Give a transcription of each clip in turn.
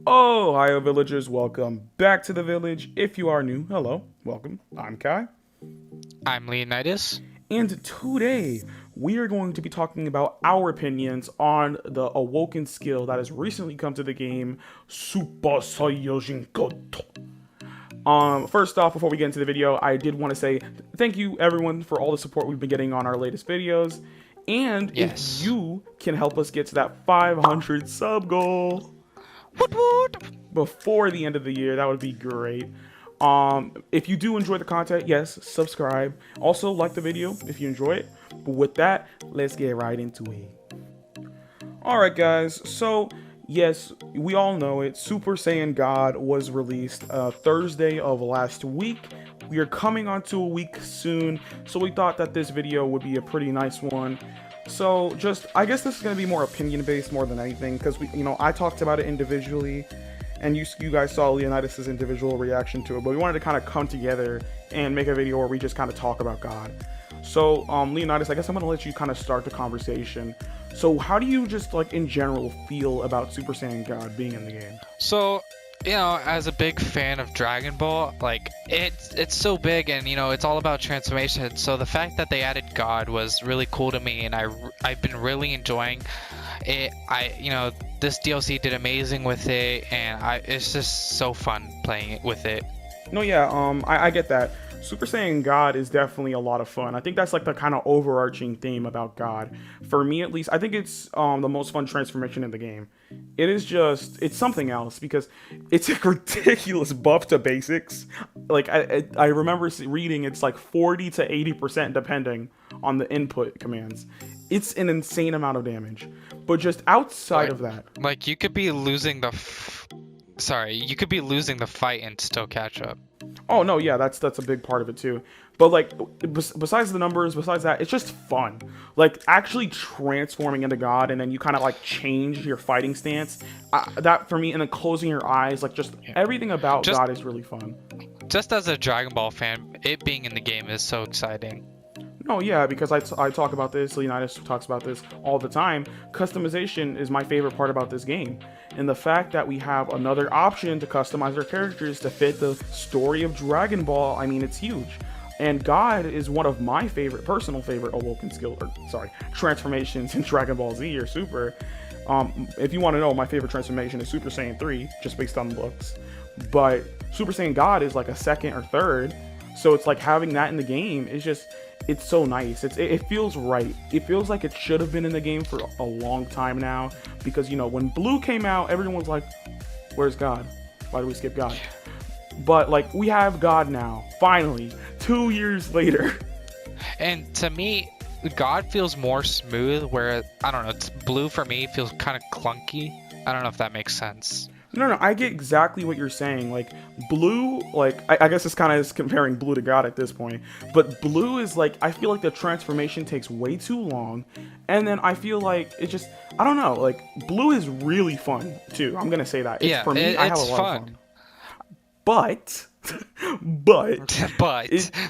Ohio villagers, welcome back to the village. If you are new, hello, welcome. I'm Kai. I'm Leonidas. And today we are going to be talking about our opinions on the Awoken skill that has recently come to the game, Super Saiyan God. First off, before we get into the video, I did want to say thank you everyone for all the support we've been getting on our latest videos. And Yes. if you can help us get to that 500 sub goal Woot woot. before the end of the year, that would be great. If you do enjoy the content, yes, subscribe. Also, like the video if you enjoy it. But with that, let's get right into it. Alright, guys, so yes, we all know it. Super Saiyan God was released Thursday of last week. We are coming onto a week soon, so we thought that this video would be a pretty nice one. So I guess this is going to be more opinion based more than anything, because I talked about it individually, and you guys saw Leonidas' individual reaction to it, but we wanted to kind of come together and make a video where we just kind of talk about God. So Leonidas, I guess I'm going to let you kind of start the conversation. So how do you just like in general feel about Super Saiyan God being in the game? So, as a big fan of Dragon Ball, like it's so big, and it's all about transformation. So the fact that they added God was really cool to me, and I've been really enjoying it. This DLC did amazing with it, and it's just so fun playing it with it. No, yeah, I get that. Super Saiyan God is definitely a lot of fun. I think that's like the kind of overarching theme about God. For me, at least, I think it's the most fun transformation in the game. It's something else because it's a ridiculous buff to basics. Like, I remember reading it's like 40 to 80% depending on the input commands. It's an insane amount of damage. But just outside of that... Like, you could be losing the fight and still catch up. Oh no, yeah, that's a big part of it too. But like, besides the numbers, besides that, it's just fun. Like actually transforming into God, and then you kind of like change your fighting stance. That for me, and then closing your eyes, like just everything about God is really fun. Just as a Dragon Ball fan, it being in the game is so exciting. No, yeah, because I talk about this, Leonidas talks about this all the time. Customization is my favorite part about this game. And the fact that we have another option to customize our characters to fit the story of Dragon Ball, I mean, it's huge. And God is one of my personal favorite Awoken transformations in Dragon Ball Z or Super. If you want to know, my favorite transformation is Super Saiyan 3, just based on looks. But Super Saiyan God is like a second or third. So it's like having that in the game is just... It's so nice. It feels right. It feels like it should have been in the game for a long time now. Because, when Blue came out, everyone was like, where's God? Why did we skip God? But, like, we have God now. Finally. 2 years later. And to me, God feels more smooth, where, I don't know, Blue for me feels kind of clunky. I don't know if that makes sense. No, I get exactly what you're saying. Like, Blue, like, I guess it's kind of comparing Blue to God at this point. But Blue is, like, I feel like the transformation takes way too long. And then I feel like it just, I don't know, like, Blue is really fun, too. I'm going to say that. For me, I have a lot of fun. But...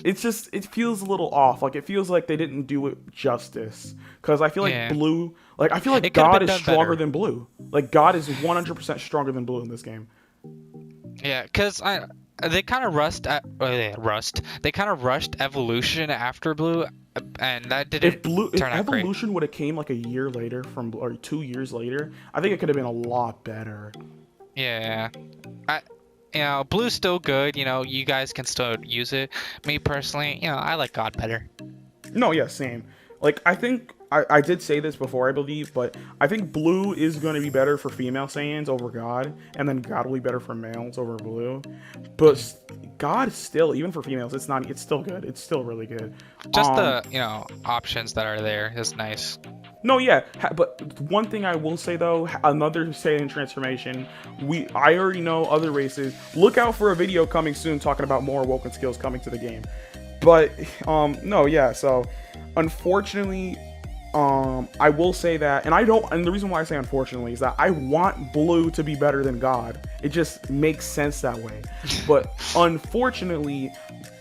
it feels a little off. Like, it feels like they didn't do it justice. Because I feel like Blue... Like, I feel like God is stronger than Blue. Like, God is 100% stronger than Blue in this game. Yeah, because they kind of They kind of rushed Evolution after Blue, and that didn't If turn out great. Evolution would have came like a year later or 2 years later, I think it could have been a lot better. Yeah. Blue's still good. You guys can still use it. Me personally, I like God better. No, yeah, same. Like, I think I did say this before, I believe, but I think Blue is going to be better for female Saiyans over God, and then God will be better for males over Blue. But God still, even for females, it's still good. It's still really good. Just the options that are there is nice. No, yeah, but one thing I will say though, another Saiyan transformation, I already know other races. Look out for a video coming soon talking about more Awoken skills coming to the game. But no, yeah, so unfortunately, I will say that, and the reason why I say unfortunately is that I want Blue to be better than God. It just makes sense that way. But unfortunately,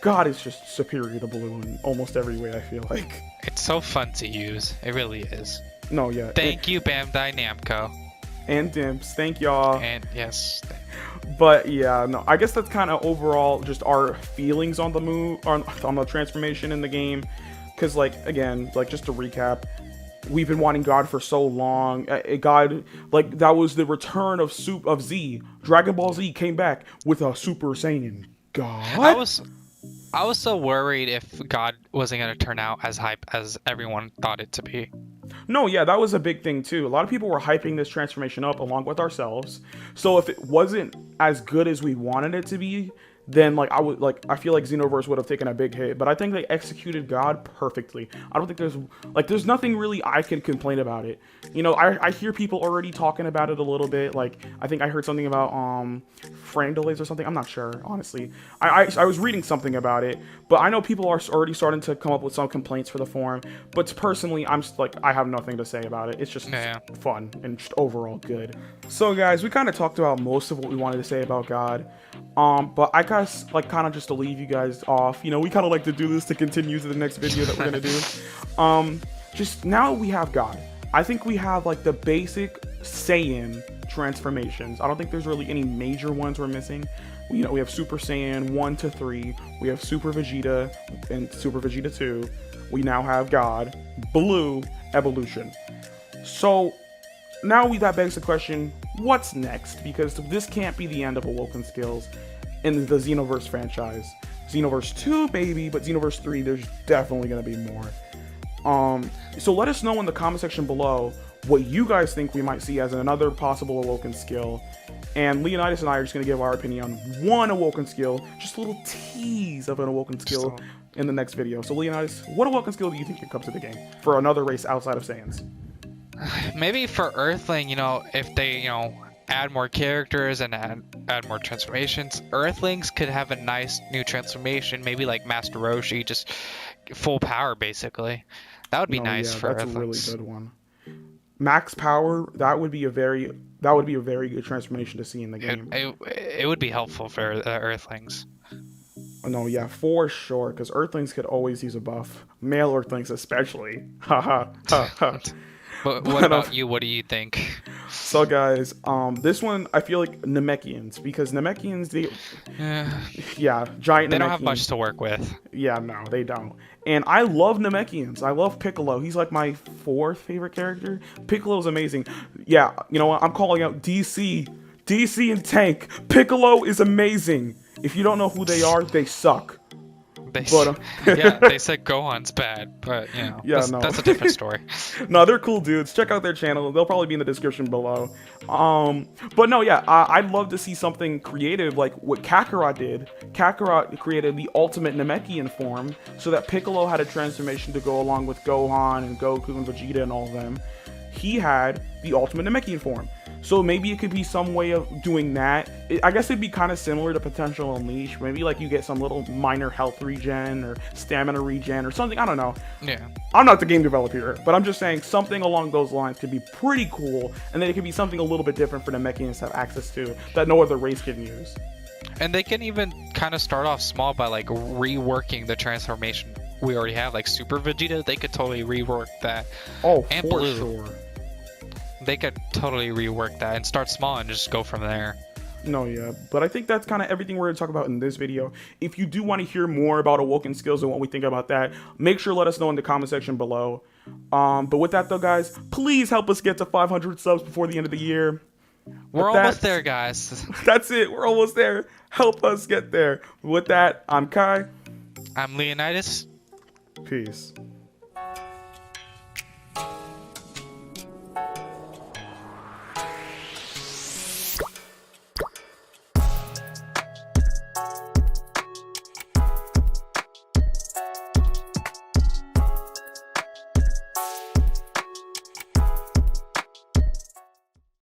God is just superior to Blue in almost every way, I feel like. It's so fun to use. It really is. No, yeah. Thank you, Bandai Namco. And Dimps. Thank y'all. And yes. But yeah, no, I guess that's kind of overall just our feelings on the move, on the transformation in the game. Because, like, again, like, just to recap, we've been wanting God for so long. God, like, that was the return of Z. Dragon Ball Z came back with a Super Saiyan God. I was so worried if God wasn't going to turn out as hype as everyone thought it to be. No, yeah, that was a big thing too. A lot of people were hyping this transformation up along with ourselves. So if it wasn't as good as we wanted it to be, then I feel like Xenoverse would have taken a big hit. But I think they executed God perfectly. I don't think there's nothing really I can complain about it. You know, I hear people already talking about it a little bit. Like, I think I heard something about frame delays or something. I'm not sure, honestly. I was reading something about it, but I know people are already starting to come up with some complaints for the form. But personally, I'm just I have nothing to say about it. It's just fun and just overall good. So guys, we kind of talked about most of what we wanted to say about God. But I guess, kind of just to leave you guys off, you know, we kind of like to do this to continue to the next video that we're gonna do. Just now we have God. I think we have the basic Saiyan transformations. I don't think there's really any major ones we're missing. You know, we have Super Saiyan 1 to 3. We have Super Vegeta and Super Vegeta 2. We now have God, Blue, Evolution. So now that begs the question, what's next? Because this can't be the end of Awoken skills in the Xenoverse franchise. Xenoverse 2, baby, but Xenoverse 3, there's definitely going to be more. So let us know in the comment section below what you guys think we might see as another possible Awoken skill. And Leonidas and I are just going to give our opinion on one Awoken skill, just a little tease of an Awoken skill in the next video. So Leonidas, what Awoken skill do you think can come to the game for another race outside of Saiyans? Maybe for Earthling, you know, if they, you know, add more characters and add more transformations, Earthlings could have a nice new transformation, maybe like Master Roshi, just full power basically. That would be nice for Earthlings. That's a really good one. Max power, that would be a very good transformation to see in the game. It would be helpful for Earthlings. No, yeah, for sure, because Earthlings could always use a buff. Male Earthlings especially. Haha. But what about you? What do you think? So guys, this one I feel like Namekians, because Namekians giant. They don't have much to work with. Yeah, no, they don't. And I love Namekians. I love Piccolo. He's like my 4th favorite character. Piccolo's amazing. Yeah, you know what? I'm calling out DC and Tank. Piccolo is amazing. If you don't know who they are, they suck. Yeah, they said Gohan's bad, but you know, that's a different story. No, they're cool dudes. Check out their channel. They'll probably be in the description below. But no, yeah, I'd love to see something creative like what Kakarot did. Kakarot created the ultimate Namekian form so that Piccolo had a transformation to go along with Gohan and Goku and Vegeta and all of them. He had the ultimate Namekian form. So maybe it could be some way of doing that. I guess it'd be kind of similar to Potential Unleash. Maybe you get some little minor health regen or stamina regen or something. I don't know. Yeah. I'm not the game developer here, but I'm just saying something along those lines could be pretty cool. And then it could be something a little bit different for the Namekians to have access to that no other race can use. And they can even kind of start off small by reworking the transformation we already have. Like Super Vegeta, they could totally rework that. Oh, and for Blue. sure. They could totally rework that and start small and just go from there. No, yeah, but I think that's kind of everything we're going to talk about in this video. If you do want to hear more about Awoken skills and what we think about that, make sure to let us know in the comment section below. But with that though, guys, please help us get to 500 subs before the end of the year. We're almost there, guys. That's it. We're almost there. Help us get there. With that, I'm Kai. I'm Leonidas. Peace.